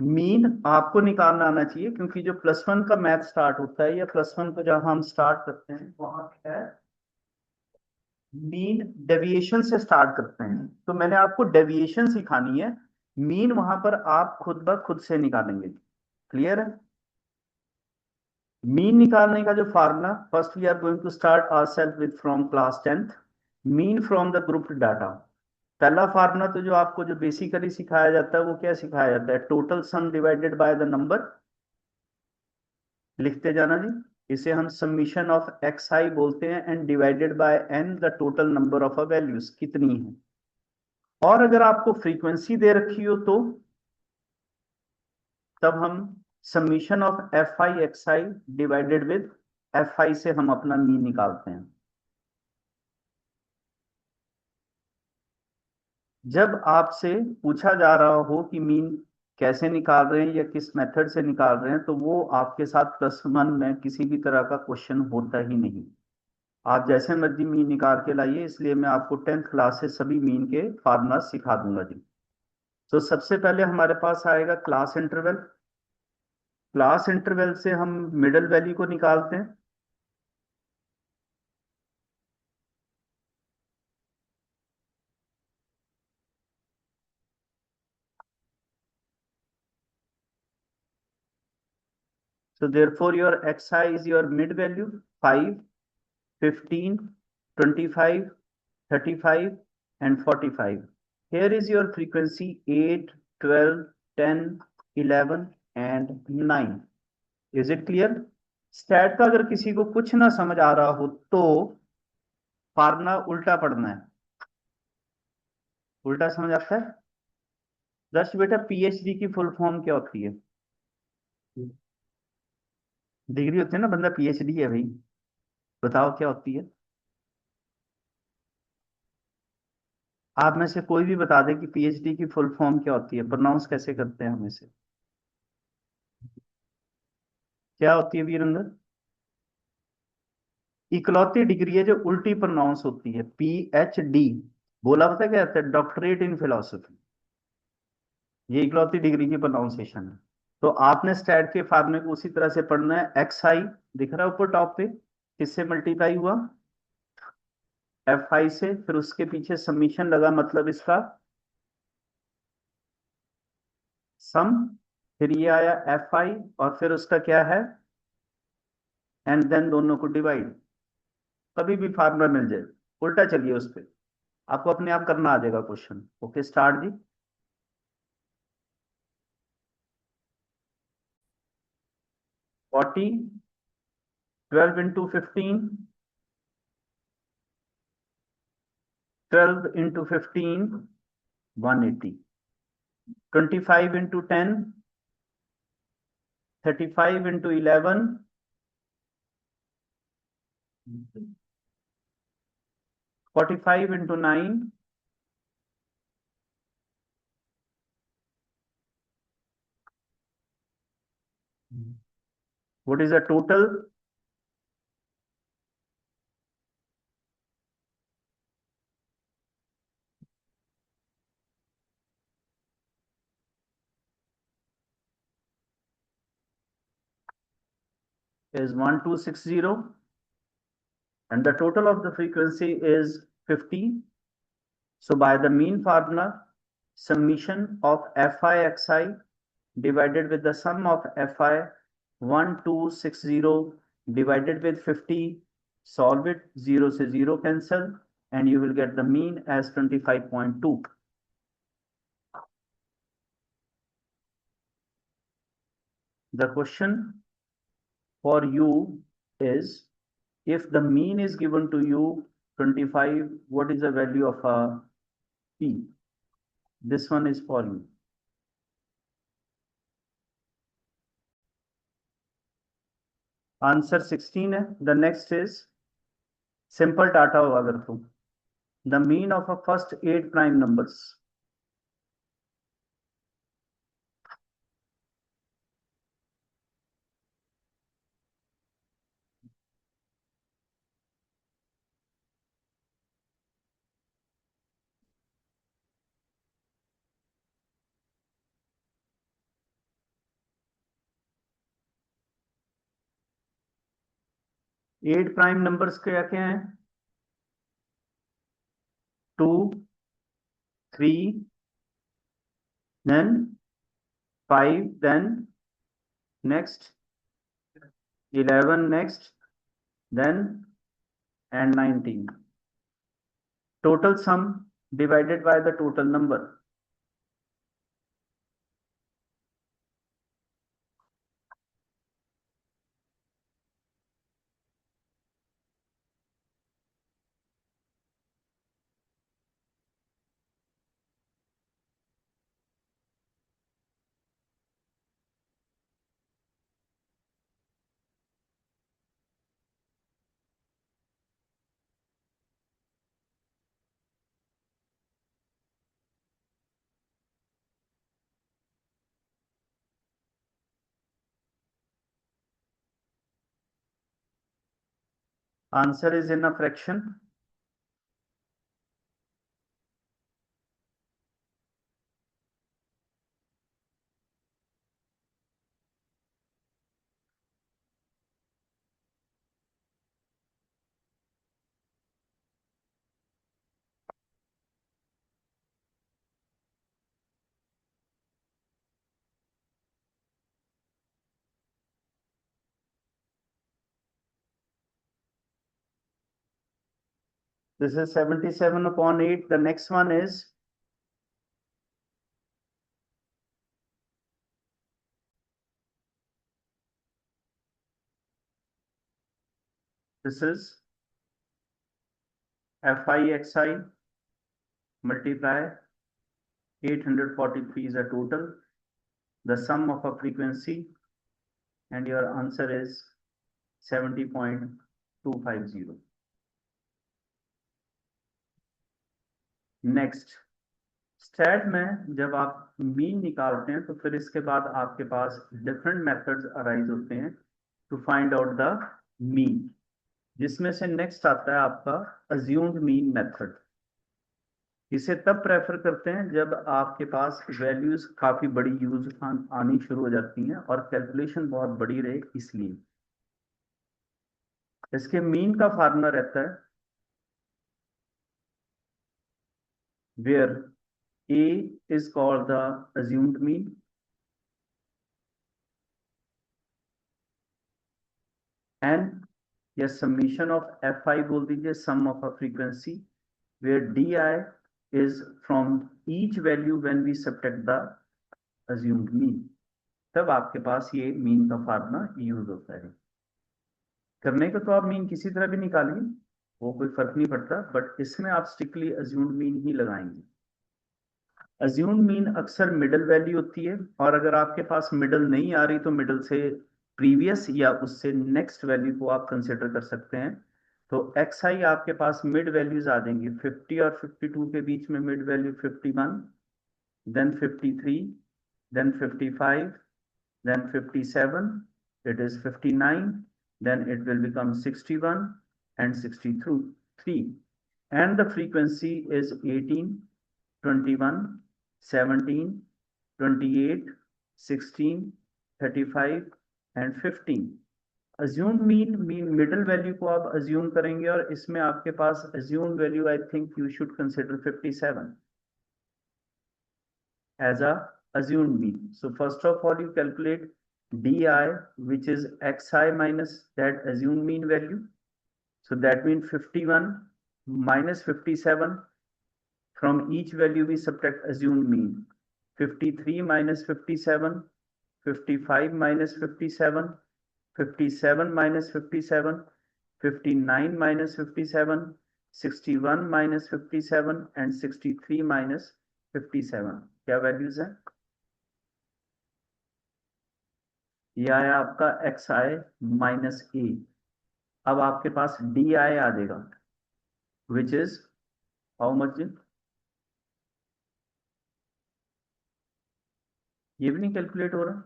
Mean आपको निकालना आना चाहिए, क्योंकि जो +1 का मैथ स्टार्ट होता है या +1 को जहां हम स्टार्ट करते हैं वहां क्या है, मीन डेविएशन से स्टार्ट करते हैं। तो मैंने आपको डेविएशन सिखानी है, मीन वहां पर आप खुद ब खुद से निकालेंगे। क्लियर है? मीन निकालने का जो formula, first we are going to start ourselves with from class 10th, mean from the group data. पहला फार्मूला तो जो आपको जो बेसिकली सिखाया जाता है वो क्या सिखाया जाता है, total sum divided by the number. लिखते जाना जी। इसे हम समीशन ऑफ एक्स आई बोलते हैं, and divided by n the total number of a values कितनी है। और अगर आपको फ्रीक्वेंसी दे रखी हो तो तब हम summation of F I x I divided with F I से हम अपना मीन निकालते हैं। जब आपसे पूछा जा रहा हो कि मीन कैसे निकाल रहे हैं या किस मेथड से निकाल रहे हैं, तो वो आपके साथ +1 में किसी भी तरह का क्वेश्चन होता ही नहीं। आप जैसे मर्जी मीन निकाल के लाइए, इसलिए मैं आपको 10th क्लास से सभी मीन के फार्मूला सिखा दूंगा जी। तो सबसे पहले हमारे पास आएगा क्लास इंटरवल। क्लास इंटरवल से हम मिडल वैल्यू को निकालते हैं। So therefore your xi is your mid value 5, 15, 25, 35 and 45. Here is your frequency 8, 12, 10, 11 and 9. Is it clear? Stat का अगर किसी को कुछ ना समझ आ रहा हो तो फार्मूला उल्टा पढ़ना है। उल्टा समझ आता है? दर्श बेटा, पीएचडी की फुल फॉर्म क्या होती है? डिग्री होती है ना, बंदा पीएचडी है भाई। बताओ क्या होती है? आप में से कोई भी बता दे कि पीएचडी की फुल फॉर्म क्या होती है, प्रोनाउंस कैसे करते हैं हम इसे? क्या होती है वीरेंद्र? इकलौती डिग्री है जो उल्टी प्रोनाउंस होती है, पीएचडी। बोला पता क्या होता है? Doctorate in philosophy. ये इकलौती डिग्री की प्रोनाउंसिएशन है। तो आपने स्टैट के फार्मूले को उसी तरह से पढ़ना है। एक्स आई दिख रहा है ऊपर टॉप पे, किससे मल्टीप्लाई हुआ? एफ आई से, फिर उसके पीछे समीशन लगा, मतलब इसका सम, फिर ये आया एफ आई, और फिर उसका क्या है, एंड देन दोनों को डिवाइड। कभी भी फार्मूला मिल जाए, उल्टा चलिए उस पर, आपको अपने आप करना आ जाएगा क्वेश्चन। ओके स्टार्ट जी। 40, 12 into 15, 12 into 15, 180, 25 into 10, 35 into 11, 45 into 9, what is the total? Is 1260, and the total of the frequency is 50. So by the mean formula, summation of fi xi divided with the sum of fi 1260 divided with 50, solve it, 0 से 0 cancel, and you will get the mean as 25.2. The question for you is, if the mean is given to you 25, what is the value of a p? This one is for you. Answer 16 है। The next is simple data होगा अगर तो, the mean of a first 8 prime numbers. 8 prime numbers क्या क्या हैं? 2, 3, then 5, then next 11, next then and 19. Total sum divided by the total number. Answer is in a fraction. This is 77 upon 8. The next one is this is FI multiply 843 is a total, the sum of a frequency, and your answer is 70.250. Next stat में जब आप mean निकालते हैं तो फिर इसके बाद आपके पास डिफरेंट मेथड्स अराइज होते हैं to find out the mean, जिसमें से नेक्स्ट आता है आपका अज्यूम्ड मीन मेथड। इसे तब प्रेफर करते हैं जब आपके पास वैल्यूज काफी बड़ी यूज आनी शुरू हो जाती हैं और कैलकुलेशन बहुत बड़ी रहे, इसलिए इसके मीन का फार्मूला रहता है where A is called the assumed mean and या summation of Fi बोल दीजिए, sum of a frequency, where Di is from each value when we subtract the assumed mean। तब आपके पास ये मीन का फार्मूला यूज होता है। करने को तो आप मीन किसी तरह भी निकालिए, वो कोई फर्क नहीं पड़ता, बट इसमें आप स्ट्रिक्टली अज्यूम्ड मीन ही लगाएंगे। अज्यूम्ड मीन अक्सर मिडल वैल्यू होती है, और अगर आपके पास मिडल नहीं आ रही तो मिडल से प्रीवियस या उससे नेक्स्ट वैल्यू को आप कंसिडर कर सकते हैं। तो एक्स आई आपके पास मिड वैल्यूज आ जाएंगी 50 और 52 के बीच में mid value 51, then 53, then 55, then 57, it is 59, then it will become 61 and 63, and the frequency is 18, 21, 17, 28, 16, 35 and 15। Assume mean middle value को आप अज्यूम करेंगे, और इसमें आपके पास assume value I think you should consider 57 as a assumed mean। So first of all you calculate di, which is xi minus that assumed mean value, so that means 51 minus 57, from each value we subtract assumed mean, 53 minus 57, 55 minus 57, 57 minus 57, 59 minus 57, 61 minus 57 and 63 minus 57। क्या values है? ये आया आपका x आई minus ए। अब आपके पास D I आ जाएगा, which is how much? ये भी नहीं कैलकुलेट हो रहा।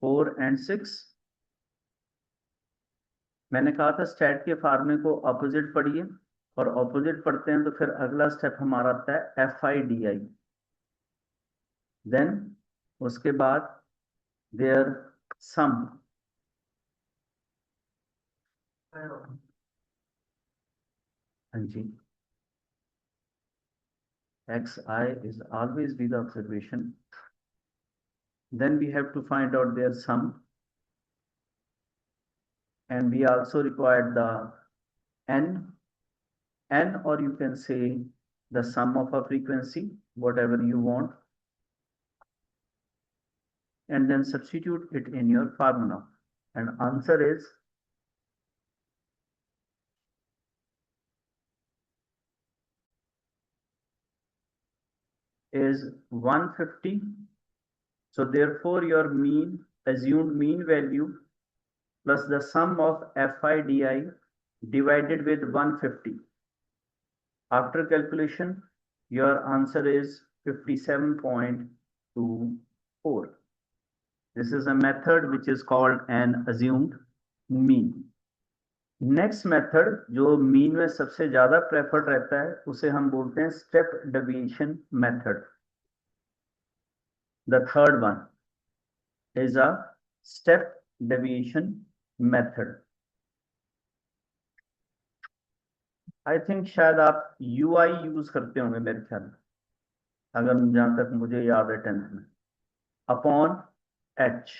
4 and 6। मैंने कहा था स्टैट के फार्मूले को ऑपोजिट पढ़िए, और ऑपोजिट पढ़ते हैं तो फिर अगला स्टेप हमारा आता है f i d i, then उसके बाद their sum. हाँ जी, xi is always be the observation. Then we have to find out their sum, and we also require the n, or you can say the sum of a frequency, whatever you want, and then substitute it in your formula, and answer is 150. So therefore your assumed mean value plus the sum of fi di divided with 150. After calculation, your answer is 57.24. This is a method which is called an assumed mean. Next method जो mean में सबसे ज्यादा preferred रहता है उसे हम बोलते हैं step deviation method. The third one is a step deviation method. I think शायद आप यूआई यूज करते होंगे मेरे ख्याल, अगर जहां तक मुझे याद है 10th में, upon h,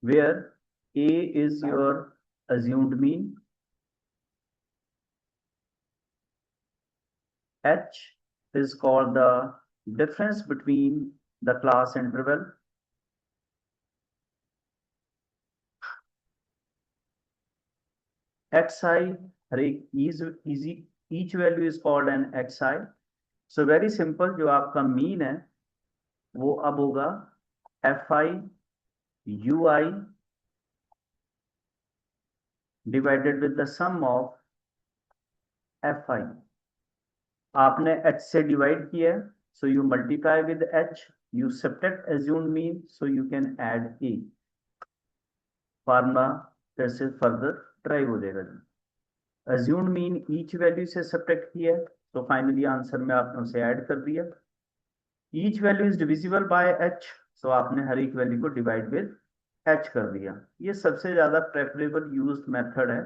where a is your assumed mean, h is called the difference between the class interval, xi, each value is called an xi. So very simple, जो आपका मीन है वो अब होगा fi ui divided with the sum of fi. आपने h से divide किया है, so you multiply with h, you subtract assumed mean, so you can add a. Formula फिर से फर्दर ड्राइव हो जाएगा. assumed mean each वैल्यू से subtract किया है, तो फाइनली आंसर में आपने उसे ऐड कर दिया. each value is divisible by h, सो आपने हर एक वैल्यू को डिवाइड विद h कर दिया. ये सबसे ज्यादा प्रेफरेबल यूज्ड मेथड है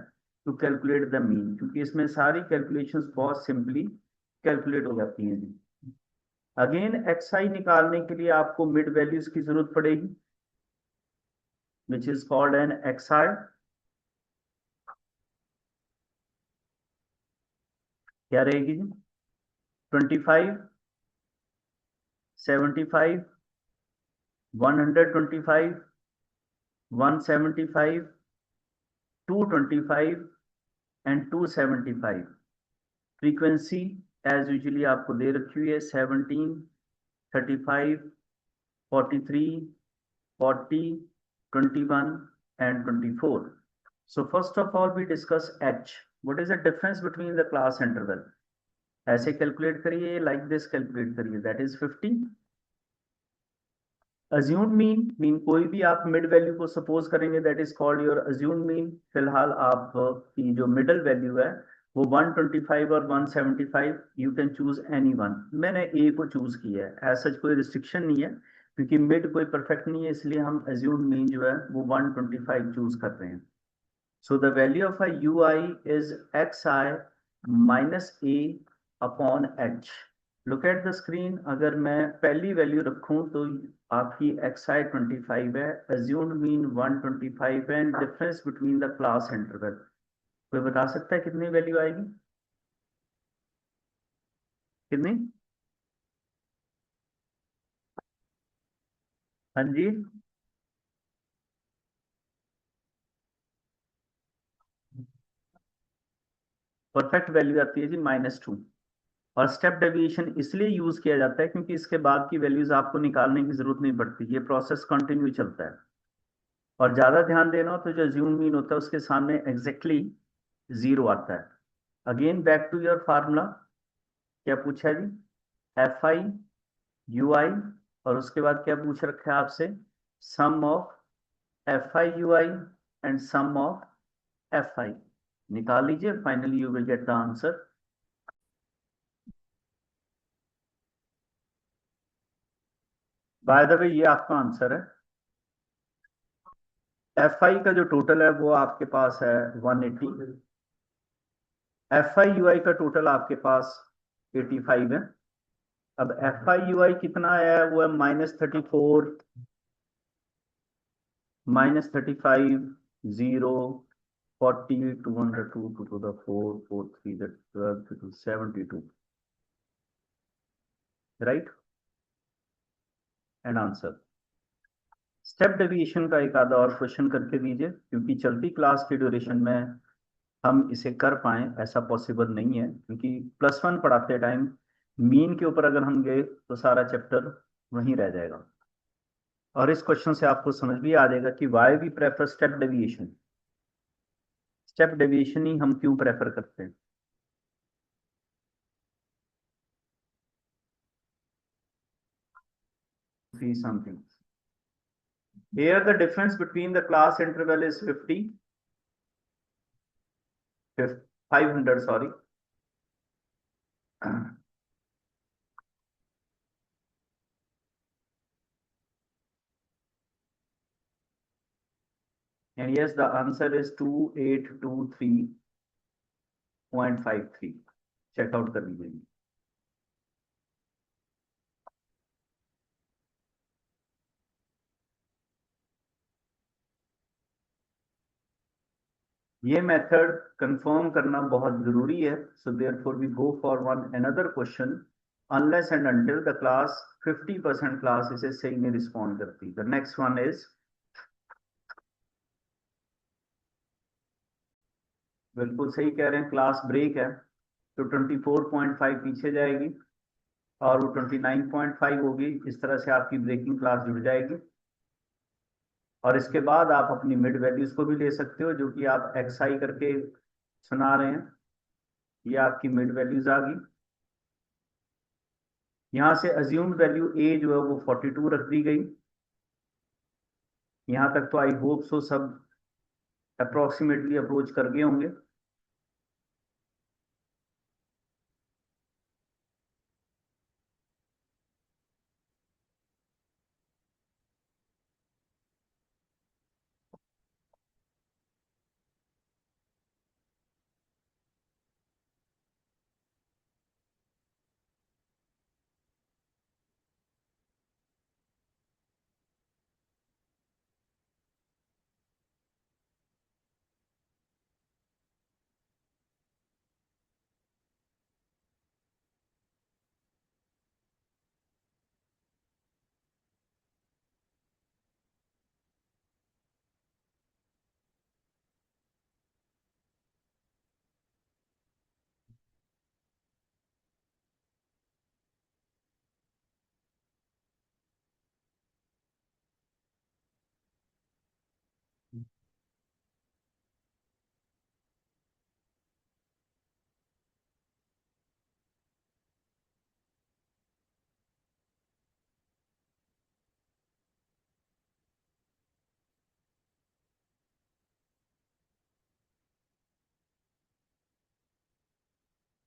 टू कैलकुलेट द मीन, क्योंकि इसमें सारी कैलकुलेशंस बहुत सिंपली कैलकुलेट हो जाती हैं. अगेन xi निकालने के लिए आपको मिड वैल्यूज की जरूरत पड़ेगी, which is called an xi. क्या रहेगी जी? 25, 75, 125, 175, 225 एंड 275. फ्रीक्वेंसी एज यूजुअली आपको दे रखी हुई है 17, 35, 43, 40, 21 and 24. So first of all we discuss h. What is the difference between the class interval? ऐसे कैलकुलेट करिए, लाइक दिस कैलकुलेट करिए, दैट इज 50. assumed मीन कोई भी आप मिड वैल्यू को सपोज करेंगे, that is called your assumed mean. फिलहाल आप की जो मिडल वैल्यू है वो 125 और 175, you can choose any one. मैंने ए को चूज किया है, ऐसा कोई रिस्ट्रिक्शन नहीं है, क्योंकि मिड कोई परफेक्ट नहीं है, इसलिए हम assumed मीन जो है वो 125 चूज कर रहे हैं. So the value of a ui is xi minus a upon h. Look at the screen. अगर मैं पहली वैल्यू रखूं तो आपकी xi 25 है, assumed mean 125 है, and difference between the class interval. कोई बता सकता है कितनी वैल्यू आएगी? कितनी? हाँ जी, परफेक्ट वैल्यू आती है जी -2. और स्टेप डेविएशन इसलिए यूज किया जाता है क्योंकि इसके बाद की वैल्यूज आपको निकालने की जरूरत नहीं पड़ती, ये प्रोसेस कंटिन्यू चलता है. और ज्यादा ध्यान देना हो तो जो assumed मीन होता है उसके सामने एग्जैक्टली जीरो आता है. Again back to your formula. क्या पूछा है जी? एफ आई यू आई, और उसके बाद क्या पूछ रखा है आपसे? Sum of F I U I and sum of F I. निकाल लीजिए, finally you will get the answer. By the way ये आपका आंसर है. एफ आई का जो टोटल है वो आपके पास है 180। एफ आई यू आई का टोटल आपके पास 85 है। अब एफ आई यू आई कितना आया है, वो है -34, -35, 0, 40, 200, 2 to the 4, 4, 3, that 12, 2, 72, right and answer. Step deviation का एक आधा और क्वेश्चन करके दीजिए, क्योंकि चलती क्लास की ड्यूरेशन में हम इसे कर पाए ऐसा पॉसिबल नहीं है, क्योंकि +1 पढ़ाते टाइम मीन के ऊपर अगर हम गए तो सारा चैप्टर वहीं रह जाएगा। और इस क्वेश्चन से आपको समझ भी आ जाएगा कि why we prefer step deviation. Step deviation ही हम क्यों प्रेफर करते हैं। See something. Here the difference between the class interval is 50, 500, sorry. And yes, the answer is 2823.53. Check out कर लीजिए। ये मेथड कंफर्म करना बहुत जरूरी है। So therefore we go for one another question, unless and until the class 50% class इसे सही नहीं रिस्पॉन्ड करती। द नेक्स्ट वन इज, बिल्कुल सही कह रहे हैं, क्लास ब्रेक है तो 24.5 पीछे जाएगी और वो 29.5 होगी। इस तरह से आपकी ब्रेकिंग क्लास जुड़ जाएगी और इसके बाद आप अपनी मिड वैल्यूज को भी ले सकते हो, जो कि आप एक्स आई करके सुना रहे हैं। ये आपकी मिड वैल्यूज आ गई। यहां से अज्यूम्ड वैल्यू ए जो है वो 42 रख दी गई। यहां तक तो आई होप सो सब अप्रोक्सीमेटली अप्रोच कर गए होंगे।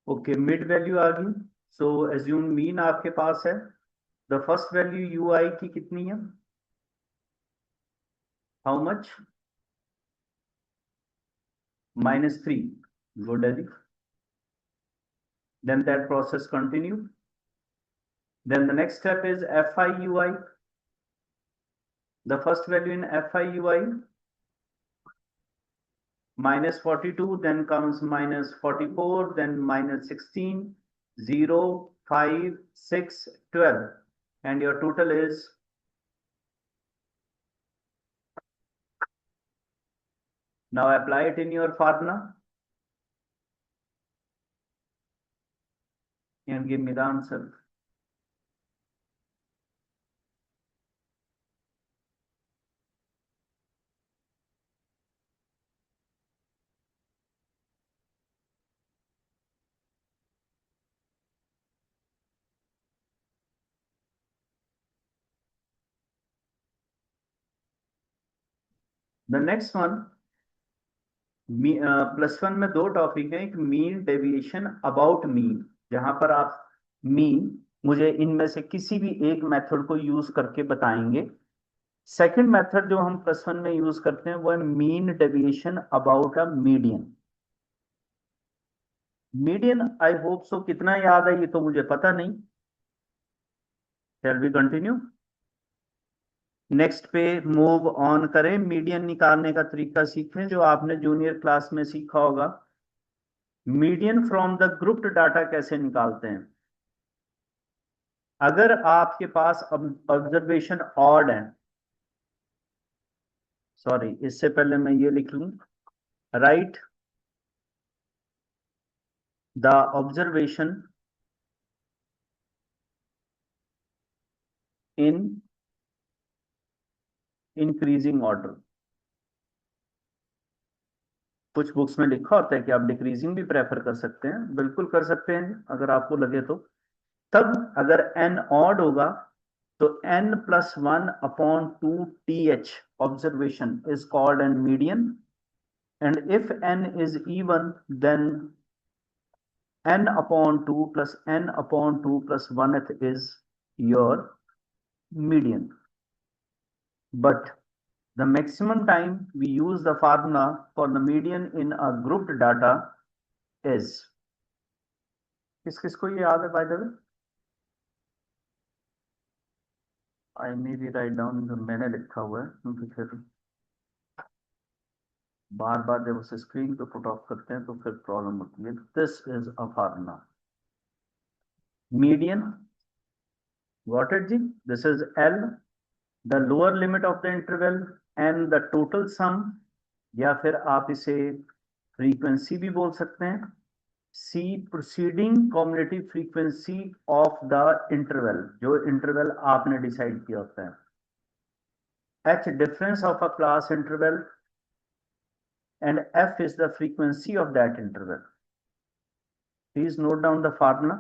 ओके, मिड वैल्यू आ गई। सो एज्यूम मीन आपके पास है। द फर्स्ट वैल्यू यू आई की कितनी है, हाउ मच, -3। गुड है जी। Then that process continue. Then the next step is FIUI. The first value in FIUI -42, then comes -44, then -16, 0, 5, 6, 12, and your total is now apply it in your formula and give me the answer. The next one, +1 में दो topic है, एक mean deviation, about mean, जहां पर आप mean मुझे इनमें से किसी भी एक मेथड को यूज करके बताएंगे। सेकंड मेथड जो हम +1 में यूज करते हैं वो है mean deviation about a median. Median I hope so कितना याद है ये तो मुझे पता नहीं। Shall we continue? नेक्स्ट पे मूव ऑन करें, मीडियन निकालने का तरीका सीखें जो आपने जूनियर क्लास में सीखा होगा। Median from the grouped data कैसे निकालते हैं? अगर आपके पास ऑब्जर्वेशन ऑड है, सॉरी इससे पहले मैं ये लिख लूं, right the observation in increasing order. कुछ बुक्स में लिखा होता है कि आप डिक्रीजिंग भी प्रेफर कर सकते हैं, बिल्कुल कर सकते हैं अगर आपको लगे तो। तब अगर n ऑड होगा तो n+1/2th observation is called an median, and if n is even then n/2 plus n/2 plus 1th is your median. But the maximum time we use the formula for the median in a grouped data is, किसको ये याद है by the way? I may be write down जो मैंने लिखा हुआ है, क्योंकि फिर बार बार जब उसे स्क्रीन पे पुट ऑफ करते हैं तो फिर प्रॉब्लम होती है। This is a formula median, what it जी, this is L the lower limit of the interval and the total sum, या फिर आप इसे फ्रीक्वेंसी भी बोल सकते हैं, C proceeding cumulative frequency of the interval, जो इंटरवल आपने डिसाइड किया होता है, H difference of a class interval, and f is the frequency of that interval. Please note down the formula.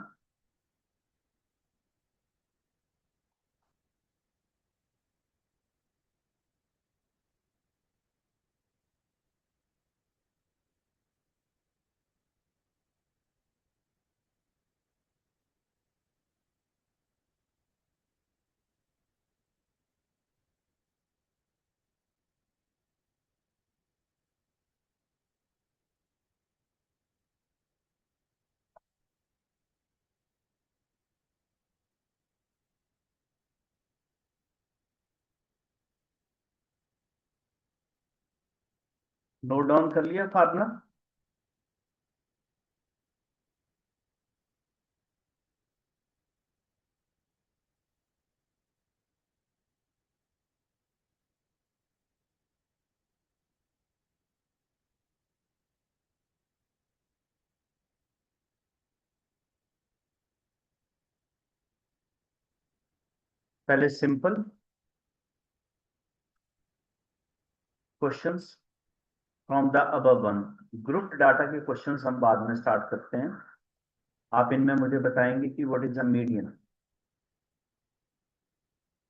Note down कर लिया फार्मूला? पहले simple questions from the above one, group data के questions हम बाद में start करते हैं। आप इनमें मुझे बताएंगे कि व्हाट इज द मीडियन।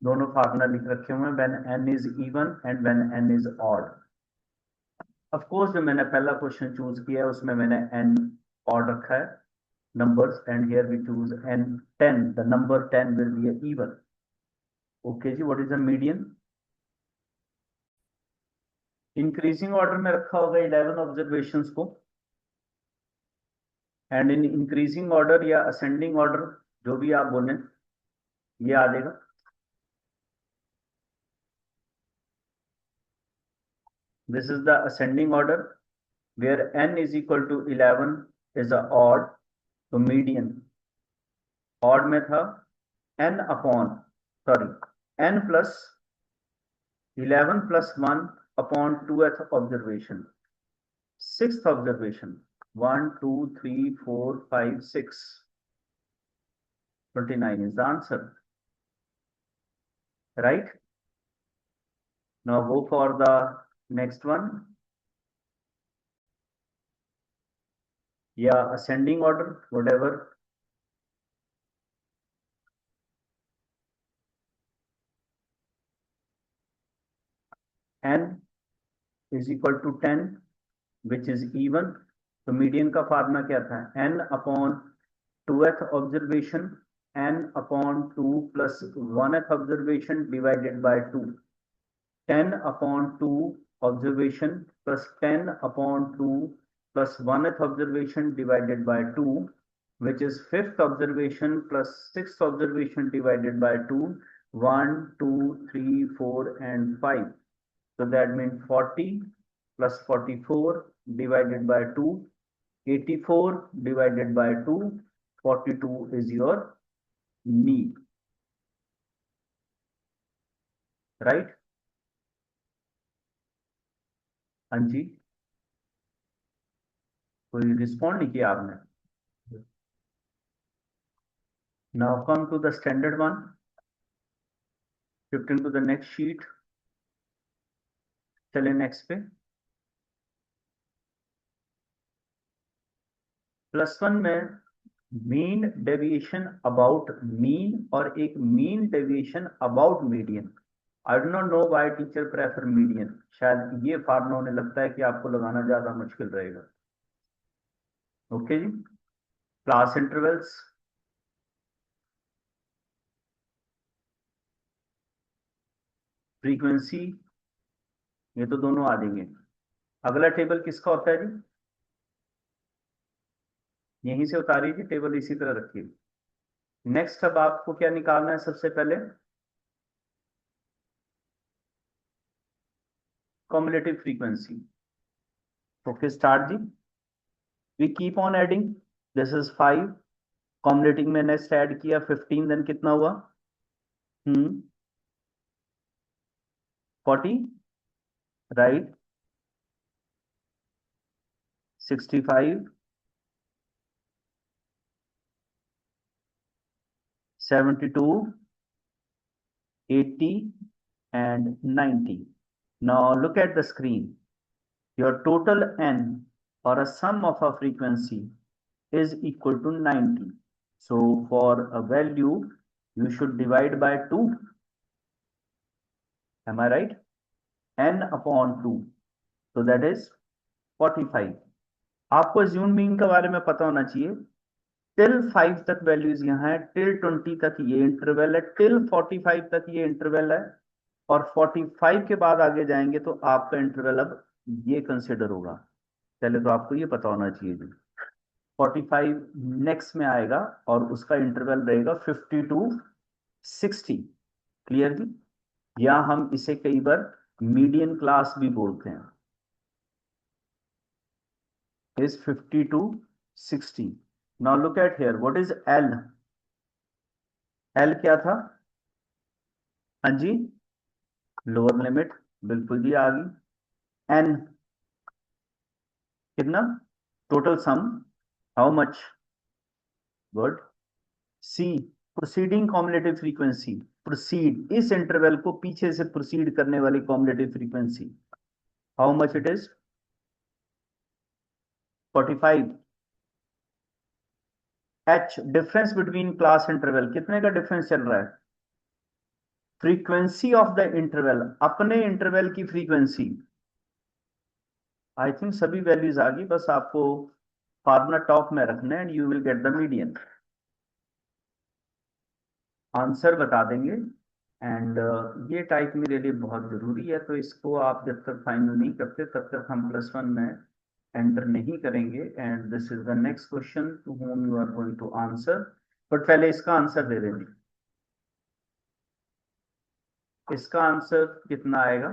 दोनों फार्मूला लिख रखे हुए हैं, when n is even and when n is odd. Of course जो मैंने पहला क्वेश्चन चूज किया है उसमें मैंने n ऑड रखा है numbers, and here we choose n10, the number 10 will be an even. Okay जी, what is the median? Increasing order में रखा होगा 11 ऑब्जर्वेशंस को, एंड इन इंक्रीजिंग ऑर्डर या असेंडिंग ऑर्डर जो भी आप बोले ये आ जाएगा। This is the ascending order where n is equal to 11 is a odd, तो मीडियन ऑड में था n upon sorry n plus 11 plus 1 upon 2th observation, 6th observation, 1 2 3 4 5 6, 29 is the answer, right? Now go for the next one, yeah, ascending order, whatever. N is equal to 10 which is even, तो median का formula क्या था, n upon 2th observation, n upon 2 plus 1th observation divided by 2, 10/2 observation plus 10/2 plus 1th observation divided by 2, which is 5th observation plus 6th observation divided by 2, 1, 2, 3, 4, and 5. So that means 40 plus 44 divided by 2, 84 divided by 2, 42 is your mean, right? हाँ जी, कोई respond नहीं किया आपने? Now come to the standard one. Shifting to the next sheet. चले next पे। +1 में mean deviation about mean और एक mean deviation about median. I do not know why teacher prefer median, शायद ये फार्मूला उन्हें लगता है कि आपको लगाना ज्यादा मुश्किल रहेगा। ओके जी, क्लास इंटरवल्स, फ्रीक्वेंसी, ये तो दोनों आ जाएंगे। अगला टेबल किसका होता है जी? यहीं से उतारिए जी, टेबल इसी तरह रखिए। नेक्स्ट अब आपको क्या निकालना है सबसे पहले? cumulative frequency. Okay, start ji. We keep on adding. This is 5. Cumulative में next add किया 15, then कितना हुआ? 40, right? 65, 72, 80, and 90. Now look at the screen. Your total n, or a sum of a frequency, is equal to 90. So for a value, you should divide by 2. Am I right? n/2. So that is 45. आपको zoom mean के बारे में पता होना चाहिए। Till 5 तक values यहाँ है, टिल 20 तक ये इंटरवल है, टिल 45 तक ये इंटरवल है, और 45 के बाद आगे जाएंगे तो आपका इंटरवल अब ये कंसिडर होगा। पहले तो आपको ये पता होना चाहिए जी। 45 नेक्स्ट में आएगा और उसका इंटरवल रहेगा 50 to 60। क्लियर जी? या हम इसे कई बार मीडियन क्लास भी बोलते हैं। is 50 to 60. Now look at here, what is L? L क्या था? हाँ जी, लोअर लिमिट, बिल्कुल जी आ गई। N कितना? Total sum, how much? Good. C proceeding cumulative frequency, proceed, इस इंटरवल को पीछे से प्रोसीड करने वाली cumulative frequency, how much it is? 45। H difference between class interval, कितने का डिफरेंस चल रहा है? फ्रीक्वेंसी ऑफ द इंटरवल, अपने इंटरवल की फ्रीक्वेंसी। आई थिंक सभी वैल्यूज आ गई, बस आपको फार्मूला टॉप में रखना है and you will get the median. Answer बता देंगे एंड ये टाइप मेरे लिए बहुत जरूरी है, तो इसको आप जब तक फाइनल नहीं करते तब तक हम +1 में एंटर नहीं करेंगे। And this is the next question to whom you are going to answer, but पहले इसका आंसर दे देंगे। इसका आंसर कितना आएगा?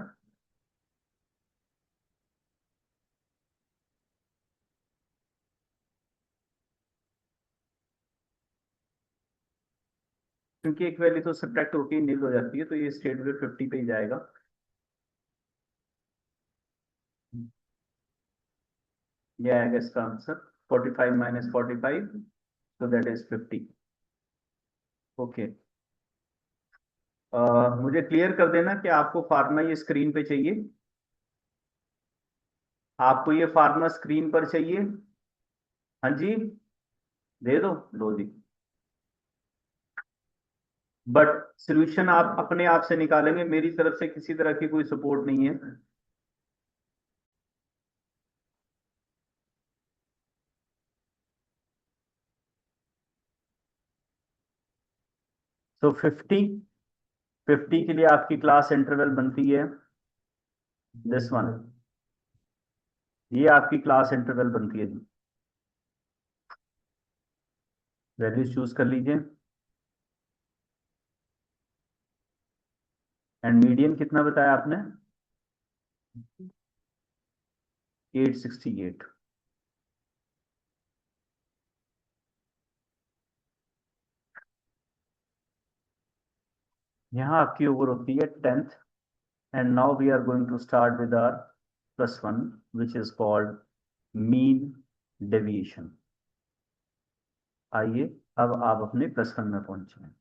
क्योंकि एक वैल्यू तो सब्ट्रैक्ट होकर नील हो जाती है, तो ये स्टेट में 50 पे ही जाएगा। ये आएगा इसका answer 45 - 45, so that is 50. Okay, मुझे क्लियर कर देना कि आपको फार्मूला ये स्क्रीन पे चाहिए, आपको ये फार्मूला स्क्रीन पर चाहिए? हाँ जी, दे दो, लो जी। बट सोल्यूशन आप अपने आप से निकालेंगे, मेरी तरफ से किसी तरह की कोई सपोर्ट नहीं है। तो 50 के लिए आपकी क्लास इंटरवल बनती है दिस वन, ये आपकी क्लास इंटरवल बनती है जी। वैल्यूज चूज कर लीजिए। एंड मीडियन कितना बताया आपने? 868। यहाँ आपकी ओवर होती है 10th। And now we are going to start with our plus one, which is called mean deviation. आइए अब आप अपने प्लस वन में पहुंचे हैं।